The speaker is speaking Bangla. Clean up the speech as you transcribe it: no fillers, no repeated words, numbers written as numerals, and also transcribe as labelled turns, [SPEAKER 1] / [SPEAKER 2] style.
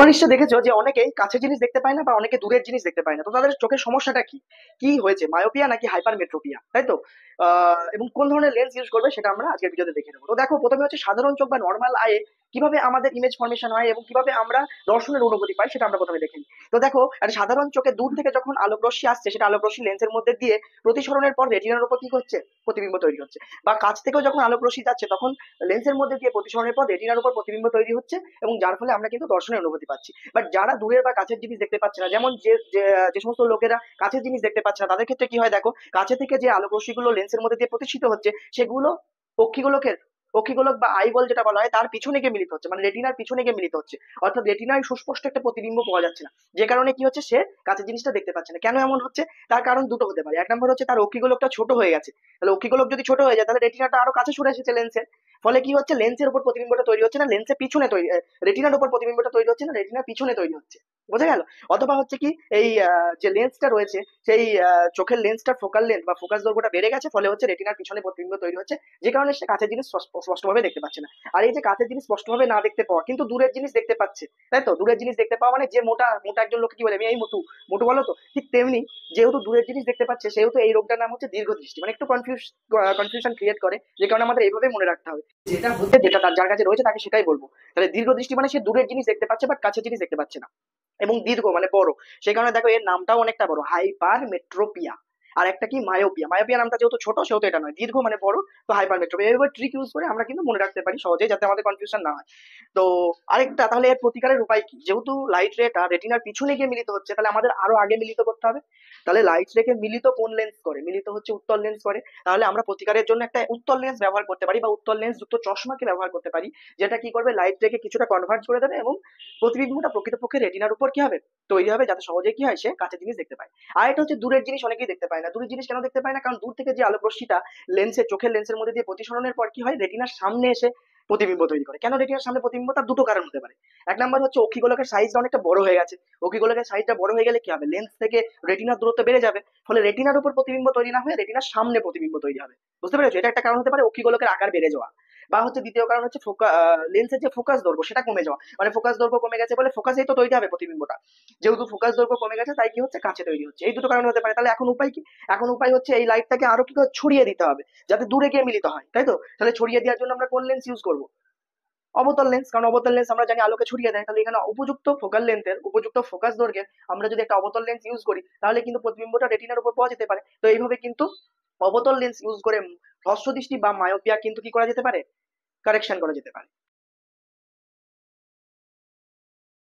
[SPEAKER 1] তোমরা নিশ্চয়ই দেখেছো যে অনেকেই কাছের জিনিস দেখতে পায় না বা অনেকে দূরের জিনিস দেখতে পায় না। তো তাদের চোখের সমস্যাটা কি কি হয়েছে, মায়োপিয়া নাকি হাইপারমেট্রোপিয়া, তাই তো? এবং কোন ধরনের লেন্স ইউজ করবে সেটা আমরা আজকের ভিডিওতে দেখে নেবো। তো দেখো, প্রথমে হচ্ছে সাধারণ চোখ বা নর্মাল আয়ে কিভাবে আমাদের ইমেজ ফর্মেশন হয় এবং কিভাবে আমরা দর্শনের অনুভূতি পাই সেটা আমরা প্রথমে দেখে নিই। তো দেখো, একটা সাধারণ চোখে দূর থেকে যখন আলোক রশ্মি আসছে, সেটা আলোক রশ্মি লেন্সের মধ্যে দিয়ে প্রতিসরণের পর রেটিনার উপর কি হচ্ছে, প্রতিবিম্ব তৈরি হচ্ছে। বা কাছ থেকেও যখন আলোক রশ্মি যাচ্ছে তখন লেন্সের মধ্যে দিয়ে প্রতিসরণের পর রেটিনার উপর প্রতিবিম্ব তৈরি হচ্ছে, এবং যার ফলে আমরা কিন্তু দর্শনের অনুভূতি পাচ্ছি। বাট যারা দূরের বা কাছের জিনিস দেখতে পাচ্ছে না, যেমন যে যে যে সমস্ত লোকেরা কাছের জিনিস দেখতে পাচ্ছে না, তাদের ক্ষেত্রে কি হয় দেখো, কাছে থেকে যে আলোক রশ্মিগুলো লেন্সের মধ্যে দিয়ে প্রতিষ্ঠিত হচ্ছে সেগুলো অক্ষিগোলকের অক্ষিগোলক বা আইবল যেটা বলা হয় তার পিছনে গিয়ে মিলিত হচ্ছে, মানে রেটিনার পিছনে গিয়ে মিলিত হচ্ছে। অর্থাৎ রেটিনায় সুস্পষ্ট একটা প্রতিবিম্ব পাওয়া যাচ্ছে না, যে কারণে কি হচ্ছে, সে কাছের জিনিসটা দেখতে পাচ্ছে না। কেন এমন হচ্ছে? তার কারণ দুটো হতে পারে। এক নম্বর হচ্ছে তার অক্ষিগোলকটা ছোট হয়ে গেছে। তাহলে অক্ষিগোলক যদি ছোট হয়ে যায় তাহলে রেটিনাটা আরো কাছে সরে এসেছে লেন্সের। ফলে কি হচ্ছে, লেন্সের উপর প্রতিবিম্বটা তৈরি হচ্ছে না, লেন্সের পিছনে তৈরি, রেটিনার উপর প্রতিবিম্বটা তৈরি হচ্ছে না, রেটিনার পিছনে তৈরি হচ্ছে। বোঝা গেল? অথবা হচ্ছে কি, এই যে লেন্সটা রয়েছে সেই চোখের লেন্সটার ফোকাল লেন্থ বা ফোকাস দৈর্ঘ্যটা বেড়ে গেছে, ফলে হচ্ছে রেটিনার পিছনে প্রতিবিম্ব তৈরি হচ্ছে, যে কারণে সে কাছের জিনিস স্পষ্টভাবে দেখতে পাচ্ছে না। আর এই যে কাছের জিনিস স্পষ্টভাবে না দেখতে পাওয়া, কিন্তু দূরের জিনিস দেখতে পাচ্ছে, তাই তো? দূরের জিনিস দেখতে পাওয়া মানে যে মোটা মোটা একজন লোক কি বলে, আমি এই মোটু মোটু বলো তো, ঠিক তেমনি যেহেতু দূরের জিনিস দেখতে পাচ্ছে সেহেতু এই রোগটার নাম হচ্ছে দীর্ঘদৃষ্টি। মানে একটু কনফিউশন ক্রিয়েট করে, যে কারণে আমাদের এইভাবে মনে রাখতে হবে, যেটা হচ্ছে যেটা তার যার কাছে রয়েছে তাকে সেটাই বলবো। তাহলে দীর্ঘদৃষ্টি মানে সে দূরের জিনিস দেখতে পাচ্ছে বাট কাছের জিনিস দেখতে পাচ্ছে না। এবং দীর্ঘ মানে বড়, সেই কারণে দেখো এর নামটাও অনেকটা বড়, হাইপার মেট্রোপিয়া। আর একটা কি, মায়োপিয়া। মায়োপিয়া নামটা যেহেতু ছোট সেহেতু এটা নয়, দীর্ঘ মানে বড়, তো হাইপার মেট্রোপিয়া। এভাবে ট্রিক ইউজ করে আমরা কিন্তু মনে রাখতে পারি সহজেই, যাতে আমাদের কনফিউশন না হয়। তো আরেকটা, তাহলে এর প্রতিকারের উপায় কি? যেহেতু লাইট রেটা রেটিনার পিছনে গিয়ে মিলিত হচ্ছে, তাহলে আমাদের আরো আগে মিলিত করতে হবে। তাহলে লাইট রেকে মিলিত কোন লেন্স করে? মিলিত হচ্ছে উত্তল লেন্স করে। তাহলে আমরা প্রতিকারের জন্য একটা উত্তল লেন্স ব্যবহার করতে পারি, বা উত্তল লেন্স যুক্ত চশমাকে ব্যবহার করতে পারি, যেটা কি করবে, লাইট রেকে কিছুটা কনভার্ট করে দেবে এবং প্রতিবিম্বটা প্রকৃতপক্ষে রেটিনার উপর কি হবে, তৈরি হবে, যাতে সহজে কি হয়, সে কাছের জিনিস দেখতে পায়। আর এটা হচ্ছে দূরের জিনিস অনেকেই দেখতে পায় না। দূরের জিনিস কেন দেখতে পায় না? কারণ দূর থেকে যে আলোক রশ্মিটা লেন্সের চোখের লেন্সের মধ্যে দিয়ে প্রতিসরণের পর কি হয়, রেটিনার সামনে এসে প্রতিবিম্ব তৈরি করে। কেন রেটিনার সামনে প্রতিবিম্ব? তার দুটো কারণ হতে পারে। এক নম্বর হচ্ছে অক্ষিগোলকের সাইজটা অনেকটা বড় হয়ে গেছে। অক্ষিগোলকের সাইজটা বড় হয়ে গেলে কি হবে, লেন্স থেকে রেটিনার দূরত্ব বেড়ে যাবে, ফলে রেটিনার উপর প্রতিবিম্ব তৈরি না হয়ে রেটিনার সামনে প্রতিবিম্ব তৈরি হবে। বুঝতে পেরেছো? এটা একটা কারণ হতে পারে, অক্ষিগোলকের আকার বেড়ে যাওয়া। বা হচ্ছে দ্বিতীয় কারণ হচ্ছে লেন্সের যে ফোকাস দৈর্ঘ্য সেটা কমে যাওয়া, মানে ফোকাস দৈর্ঘ্য কমে গেছে বলে ফোকাসেই তো তৈরি হবে প্রতিবিম্বটা। যেহেতু ফোকাস দৈর্ঘ্য কমে গেছে তাই কি হচ্ছে, কাছে তৈরি হচ্ছে। এই দুটো কারণ হতে পারে। তাহলে এখন উপায় কি? এখন উপায় হচ্ছে এই লাইটটাকে আরো কি করে ছড়িয়ে দিতে হবে, যাতে দূরে গিয়ে মিলিত হয়, তাই তো? তাহলে ছড়িয়ে দেওয়ার জন্য আমরা কোন লেন্স ইউজ করবো? অবতল লেন্স। কারণ অবতল লেন্স আমরা জানি আলোকে ছড়িয়ে দেয়। তাহলে এখানে উপযুক্ত ফোকাল লেন্থের, উপযুক্ত ফোকাস দৈর্ঘ্যের আমরা যদি একটা অবতল লেন্স ইউজ করি, তাহলে কিন্তু প্রতিবিম্বটা রেটিনার উপর পাওয়া যেতে পারে। তো এইভাবে কিন্তু অবতল লেন্স ইউজ করে হ্রস্ব দৃষ্টি বা মায়োপিয়া কিন্তু কি করা যেতে পারে, কারেকশন করা যেতে পারে।